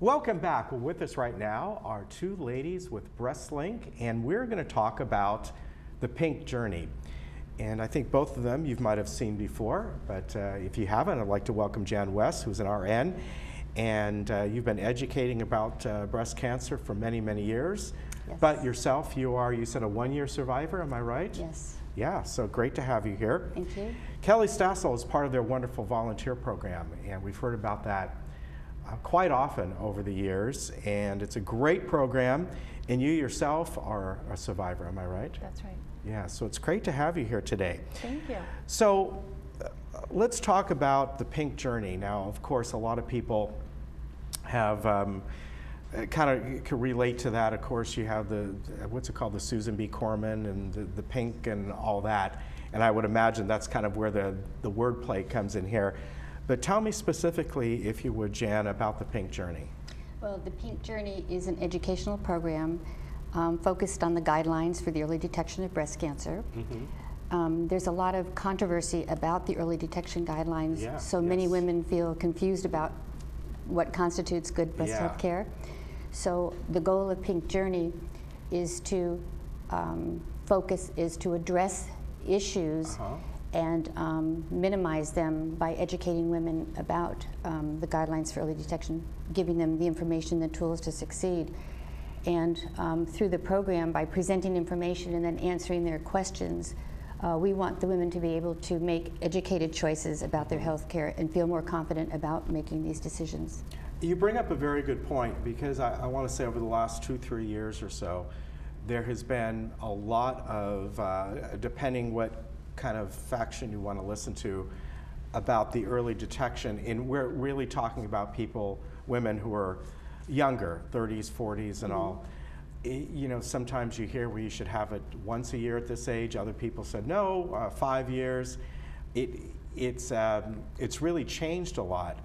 Welcome back. Well, with us right now are two ladies with BreastLink, and we're going to talk about the Pink Journey. And I think both of them you might have seen before, but if you haven't, I'd like to welcome Jan West, who's an RN, and you've been educating about breast cancer for many, many years. Yes. But yourself, you said a one-year survivor, am I right? Yes. Yeah, so great to have you here. Thank you. Kelly Stassel is part of their wonderful volunteer program, and we've heard about that quite often over the years, and it's a great program, and you yourself are a survivor, am I right? That's right. Yeah, so it's great to have you here today. Thank you. So let's talk about the Pink Journey. Now, of course, a lot of people have kind of can relate to that. Of course, you have the, what's it called, the Susan B. Komen and the pink and all that, and I would imagine that's kind of where the wordplay comes in here. But tell me specifically, if you would, Jan, about the Pink Journey. Well, the Pink Journey is an educational program focused on the guidelines for the early detection of breast cancer. Mm-hmm. There's a lot of controversy about the early detection guidelines, so many women feel confused about what constitutes good breast health care. So the goal of Pink Journey is to address issues and minimize them by educating women about the guidelines for early detection, giving them the information, the tools to succeed. And through the program, by presenting information and then answering their questions, we want the women to be able to make educated choices about their health care and feel more confident about making these decisions. You bring up a very good point, because I want to say over the last 2-3 years or so, there has been a lot of, depending what kind of faction you want to listen to, about the early detection. And we're really talking about people, women who are younger, 30s, 40s and all. You know, sometimes you hear where you should have it once a year at this age. Other people said no, 5 years. It's really changed a lot.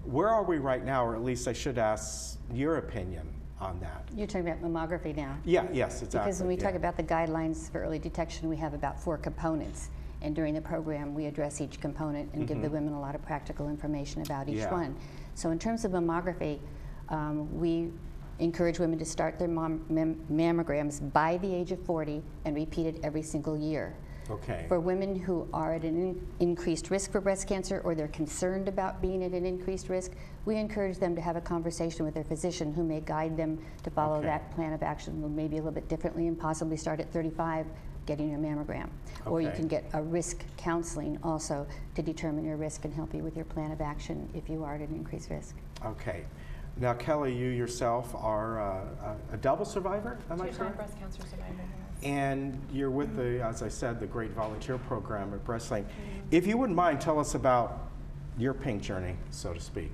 Where are we right now, or at least I should ask your opinion on that? You're talking about mammography now? Yeah, yes, exactly. Because when we talk about the guidelines for early detection, we have about 4 components. And during the program, we address each component and give the women a lot of practical information about each one. So in terms of mammography, we encourage women to start their mammograms by the age of 40 and repeat it every single year. Okay. For women who are at an increased risk for breast cancer, or they're concerned about being at an increased risk, we encourage them to have a conversation with their physician, who may guide them to follow that plan of action, maybe a little bit differently, and possibly start at 35 getting your mammogram. Or you can get a risk counseling also to determine your risk and help you with your plan of action if you are at an increased risk. Okay. Now, Kelly, you yourself are a double survivor, am I correct? Two-time breast cancer survivor, yes. And you're with the, as I said, the great volunteer program at BreastLink. If you wouldn't mind, tell us about your Pink Journey, so to speak.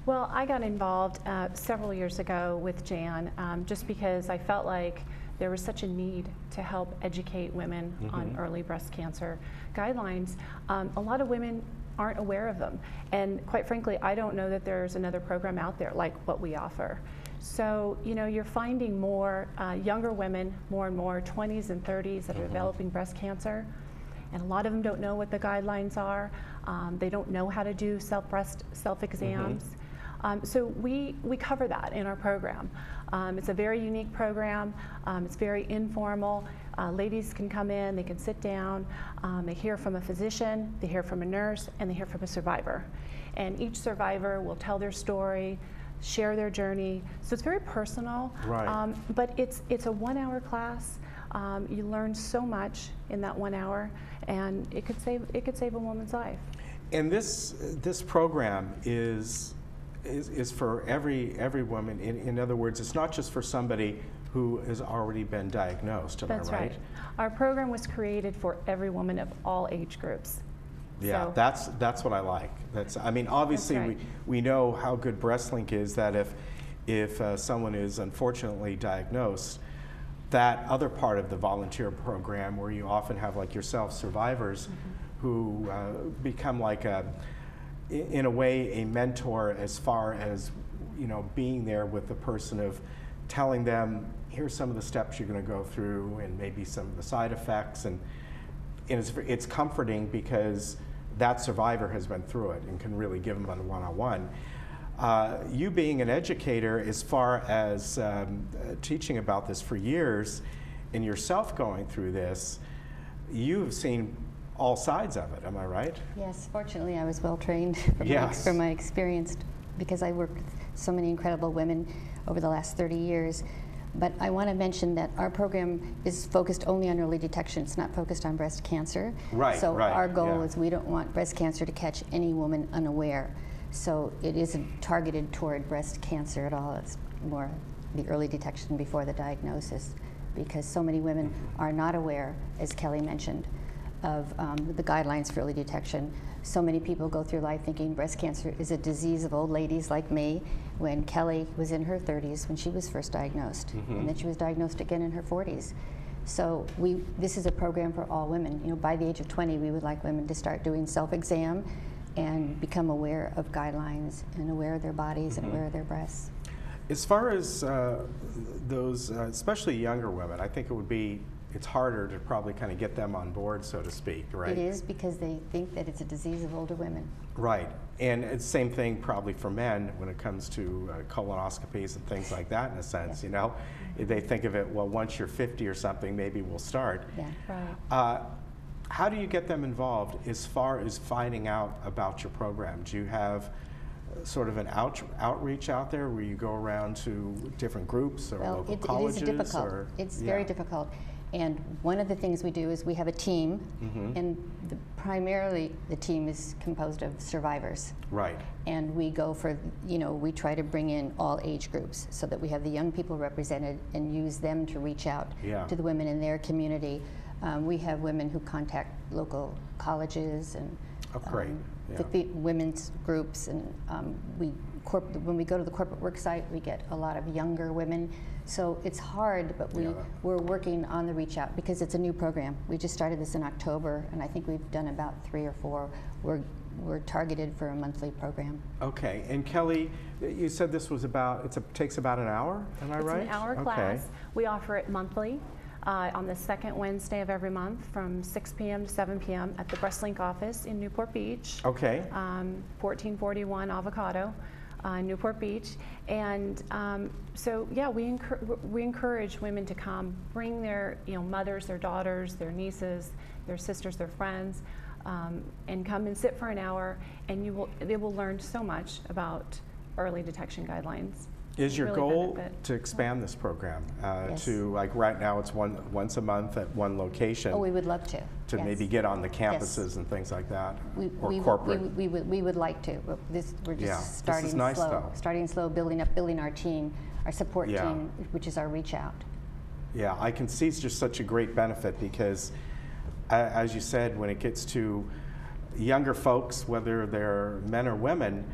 Well, I got involved several years ago with Jan, just because I felt like there was such a need to help educate women on early breast cancer guidelines. A lot of women aren't aware of them, and quite frankly, I don't know that there's another program out there like what we offer. So, you know, you're finding more younger women, more and more 20s and 30s that are developing breast cancer, and a lot of them don't know what the guidelines are. They don't know how to do self-exams. So we cover that in our program. It's a very unique program. It's very informal. Ladies can come in, they can sit down, they hear from a physician, they hear from a nurse, and they hear from a survivor. And each survivor will tell their story, share their journey. So it's very personal, but it's a 1-hour class. You learn so much in that 1 hour, and it could save a woman's life. And this program is for every woman. In other words, it's not just for somebody who has already been diagnosed. That's right. Our program was created for every woman of all age groups. Yeah, so that's what I like. I mean, obviously we know how good BreastLink is, that if someone is unfortunately diagnosed, that other part of the volunteer program where you often have, like yourself, survivors who become like in a way a mentor, as far as, you know, being there with the person, of telling them, here's some of the steps you're going to go through and maybe some of the side effects, and it's comforting because that survivor has been through it and can really give them a one-on-one. You being an educator, as far as teaching about this for years, and yourself going through this, you've seen all sides of it, am I right? Yes, fortunately I was well trained Yes. from my experience, because I worked with so many incredible women over the last 30 years. But I want to mention that our program is focused only on early detection. It's not focused on breast cancer. Right, So right, our goal yeah. is we don't want breast cancer to catch any woman unaware. So it isn't targeted toward breast cancer at all. It's more the early detection before the diagnosis, because so many women are not aware, as Kelly mentioned, of the guidelines for early detection. So many people go through life thinking breast cancer is a disease of old ladies like me, when Kelly was in her 30s when she was first diagnosed, and then she was diagnosed again in her 40s. So this is a program for all women. You know, by the age of 20, we would like women to start doing self-exam and become aware of guidelines and aware of their bodies and aware of their breasts. As far as those, especially younger women, I think it's harder to probably kind of get them on board, so to speak, right? It is, because they think that it's a disease of older women. Right, and it's the same thing probably for men when it comes to colonoscopies and things like that, in a sense, you know? They think of it, well, once you're 50 or something, maybe we'll start. Yeah. Right. How do you get them involved as far as finding out about your program? Do you have sort of an outreach out there where you go around to different groups or local colleges? It is difficult. Or, it's very difficult. And one of the things we do is we have a team, and primarily the team is composed of survivors. Right. And we go for, we try to bring in all age groups so that we have the young people represented and use them to reach out to the women in their community. We have women who contact local colleges and the women's groups, and when we go to the corporate work site, we get a lot of younger women. So it's hard, but we're working on the reach out, because it's a new program. We just started this in October, and I think we've done about 3 or 4. We're targeted for a monthly program. Okay, and Kelly, you said this was takes about an hour, am I right? It's an hour class. We offer it monthly on the second Wednesday of every month from 6 p.m. to 7 p.m. at the BreastLink office in Newport Beach. Okay. 1441 Avocado. Newport Beach, and so yeah, we encourage women to come, bring their mothers, their daughters, their nieces, their sisters, their friends, and come and sit for an hour, and they will learn so much about early detection guidelines. Is your really goal benefit. to expand this program Yes. to, like right now it's once a month at one location? Oh, we would love to. To yes. maybe get on the campuses and things like that, or corporate? We would like to. We're just starting this is nice, slow. though. Starting slow, building our team, our support team, which is our reach out. Yeah, I can see it's just such a great benefit, because as you said, when it gets to younger folks, whether they're men or women,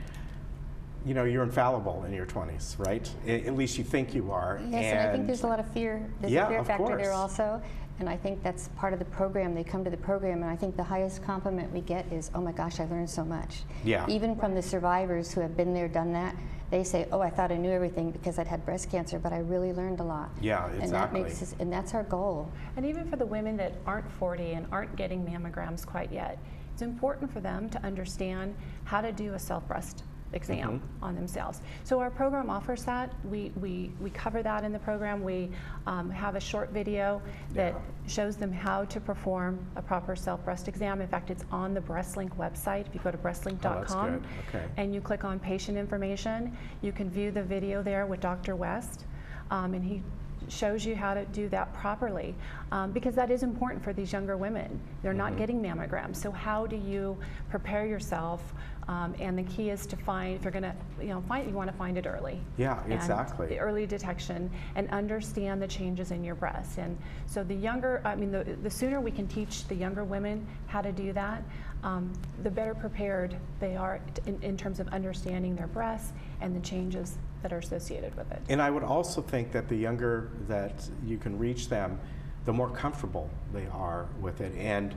you're infallible in your 20s, right? At least you think you are. Yes, and I think there's a lot of fear. There's a fear factor there also. And I think that's part of the program. They come to the program, and I think the highest compliment we get is, oh my gosh, I learned so much. Yeah. Even from the survivors who have been there, done that, they say, oh, I thought I knew everything because I'd had breast cancer, but I really learned a lot. Yeah, exactly. And that's our goal. And even for the women that aren't 40 and aren't getting mammograms quite yet, it's important for them to understand how to do a self-breast exam on themselves. So our program offers that. We cover that in the program. We have a short video that shows them how to perform a proper self-breast exam. In fact, it's on the BreastLink website. If you go to breastlink.com and you click on patient information, you can view the video there with Dr. West, and he shows you how to do that properly, because that is important for these younger women. They're not getting mammograms. So how do you prepare yourself? And the key is to find, if you're going to, you want to find it early. Yeah, exactly. The early detection, and understand the changes in your breast. And so the sooner we can teach the younger women how to do that, the better prepared they are in terms of understanding their breasts and the changes that are associated with it. And I would also think that the younger that you can reach them, the more comfortable they are with it, and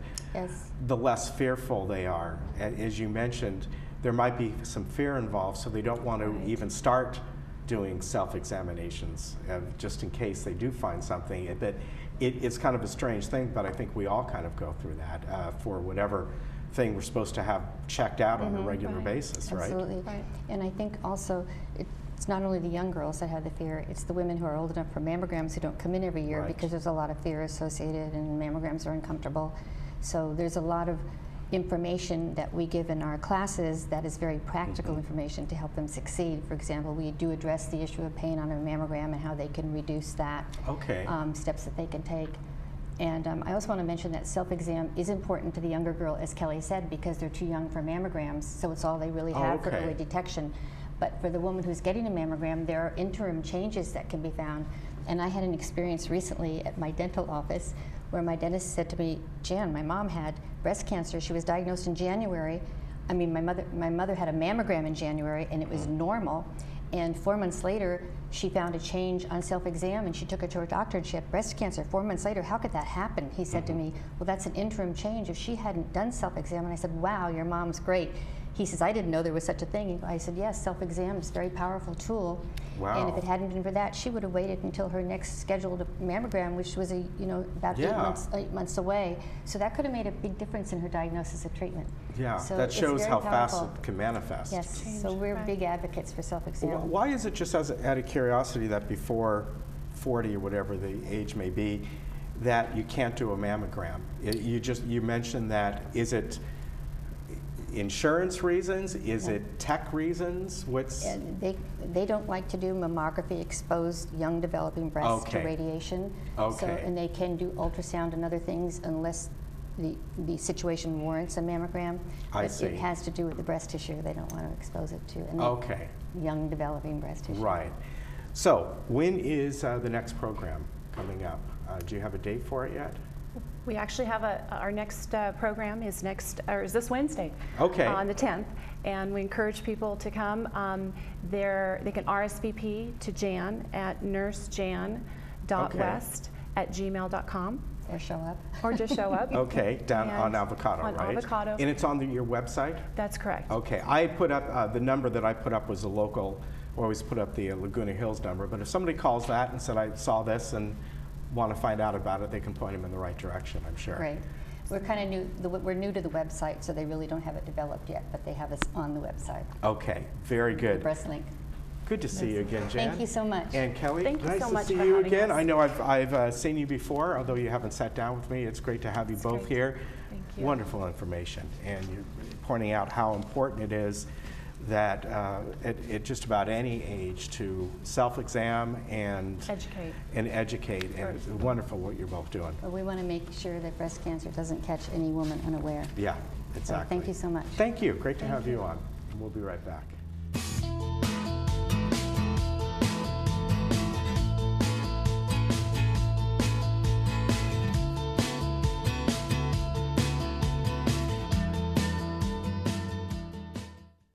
the less fearful they are. As you mentioned, there might be some fear involved, so they don't want to even start doing self-examinations, just in case they do find something. It's kind of a strange thing, but I think we all kind of go through that for whatever thing we're supposed to have checked out on a regular Right. basis, right? Absolutely. Right. And I think also it's not only the young girls that have the fear, it's the women who are old enough for mammograms who don't come in every year Right. because there's a lot of fear associated and mammograms are uncomfortable. So there's a lot of information that we give in our classes that is very practical information to help them succeed. For example, we do address the issue of pain on a mammogram and how they can reduce that, Okay. steps that they can take. And I also want to mention that self-exam is important to the younger girl, as Kelly said, because they're too young for mammograms, so it's all they really have for okay. early detection. But for the woman who's getting a mammogram, there are interim changes that can be found. And I had an experience recently at my dental office where my dentist said to me, Jan, my mom had breast cancer. She was diagnosed in January. I mean, my mother had a mammogram in January and it was normal. And 4 months later, she found a change on self-exam and she took it to her doctor and she had breast cancer. 4 months later, how could that happen? He said to me, well, that's an interim change. If she hadn't done self-exam, and I said, wow, your mom's great. He says, I didn't know there was such a thing. I said, yes, self-exam is a very powerful tool. Wow. And if it hadn't been for that, she would have waited until her next scheduled mammogram, which was about Yeah. 8 months away. So that could have made a big difference in her diagnosis of treatment. Yeah, So that it's shows very how fast powerful. it can manifest. Yes, Change, so we're right. big advocates for self-exam. Why is it, just as out of curiosity, that before 40 or whatever the age may be, that you can't do a mammogram? You mentioned that. Is it insurance reasons? Is No. it tech reasons? What's And they don't like to do mammography exposed young developing breasts Okay. to radiation. Okay. So, and they can do ultrasound and other things unless the situation warrants a mammogram. I But see. it has to do with the breast tissue they don't want to expose it to. And okay? young developing breast tissue. Right. So when is the next program coming up? Do you have a date for it yet? We actually have our next program is this Wednesday, Okay. on the 10th, and we encourage people to come. They can RSVP to Jan at nursejan.west@gmail.com, Or show up. or just show up. Okay, down on And Avocado, on right? Avocado. And it's on your website? That's correct. Okay, I put up, the number that I put up was a local, we always put up the Laguna Hills number, but if somebody calls that and said, I saw this and want to find out about it, they can point them in the right direction, I'm sure. Great. We're kind of new. We're new to the website, so they really don't have it developed yet, but they have us on the website. Okay, very The good. breast link. Good to see you again, Jan. Thank you so much. And Kelly, Thank you nice so to much see for you having again. us. I know I've seen you before, although you haven't sat down with me. It's great to have you both great. here. Thank you. Wonderful information, and you're pointing out how important it is that at just about any age to self-exam and Educate. educate. And it's wonderful what you're both doing. But we want to make sure that breast cancer doesn't catch any woman unaware. Yeah, So exactly. thank you so much. Thank you. Great to have you on. And we'll be right back.